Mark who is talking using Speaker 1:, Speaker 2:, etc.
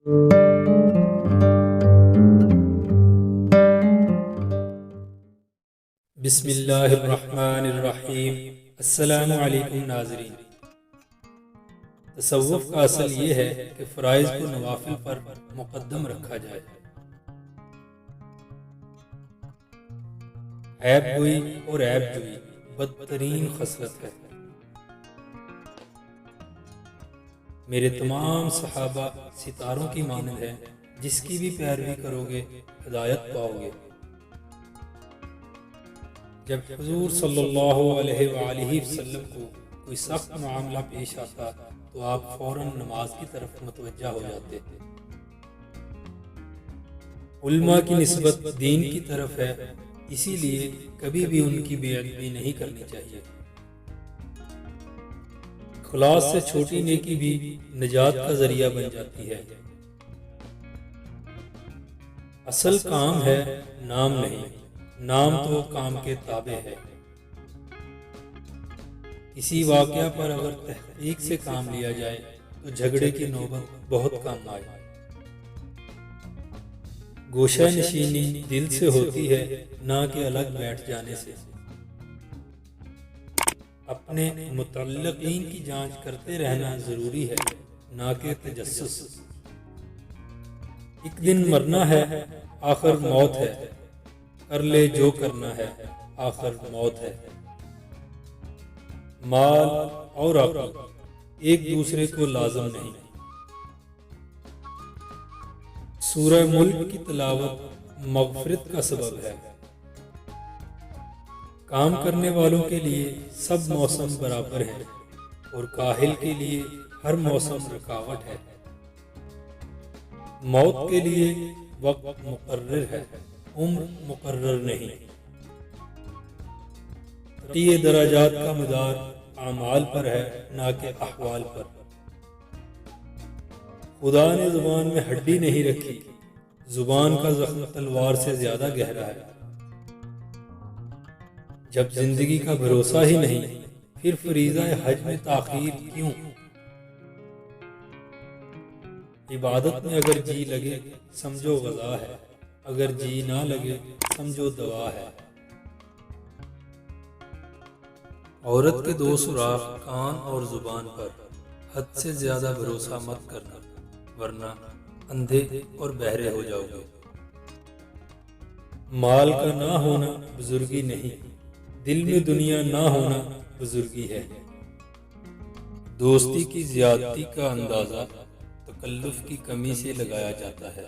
Speaker 1: बिस्मिल्लाहिर्रहमानिर्रहीम। अस्सलामु अलैकुम नाज़रीन। तसव्वुफ़ का असल ये है कि फ़राइज़ को नवाफिल पर मुक़द्दम रखा जाए। ऐब गोई और ऐब जोई बदतरीन खसलत है। मेरे तमाम सहाबा सितारों की मानद है, जिसकी भी पैरवी करोगे हिदायत पाओगे। जब हुज़ूर सल्लल्लाहु अलैहि वसल्लम को कोई सख्त मामला पेश आता तो आप फौरन नमाज की तरफ मुतवज्जा हो जाते। उल्मा की निस्बत दीन की तरफ है, इसीलिए कभी भी उनकी बेअदबी नहीं करनी चाहिए। खुलास से छोटी नेकी भी निजात का जरिया बन जाती है। असल काम है, नाम नहीं। नाम तो काम के ताबे है। किसी वाक़या पर अगर तहक़ीक़ से काम लिया जाए तो झगड़े की नौबत बहुत कम आए। गोशा नशीनी दिल से होती है, ना कि अलग बैठ जाने से। अपने मुतल्लिक़ीन की जांच करते रहना ज़रूरी है, ना कि तजस्सुस। एक दिन मरना है, आखिर मौत है। कर ले जो करना है, आखिर मौत है। माल और अक़ल एक दूसरे को लाज़िम नहीं। सूरह मुल्क की तिलावत मग़फ़िरत का सबब है। काम करने वालों के लिए सब मौसम बराबर हैं और काहिल के लिए हर मौसम रुकावट है। मौत के लिए वक्त मुकर्रर है, उम्र मुकर्रर नहीं। ये दराजात का मदार आमाल पर है, ना कि अहवाल पर। खुदा ने ज़ुबान में हड्डी नहीं रखी, ज़ुबान का ज़ख्म तलवार से ज़्यादा गहरा है। जब जिंदगी का भरोसा ही नहीं, फिर फरीज़ा हज में ताख़ीर क्यों? इबादत में अगर जी लगे समझो ग़ज़ा है, अगर जी ना लगे समझो दवा है। औरत के दो सुराख कान और ज़ुबान पर, हद से ज़्यादा भरोसा मत करना, वरना अंधे और बहरे हो जाओगे। माल का ना होना बुजुर्गी नहीं, दिल में दुनिया ना होना बुजुर्गी है। दोस्ती की ज़्यादती का अंदाज़ा तकल्लुफ़ की कमी से लगाया जाता है।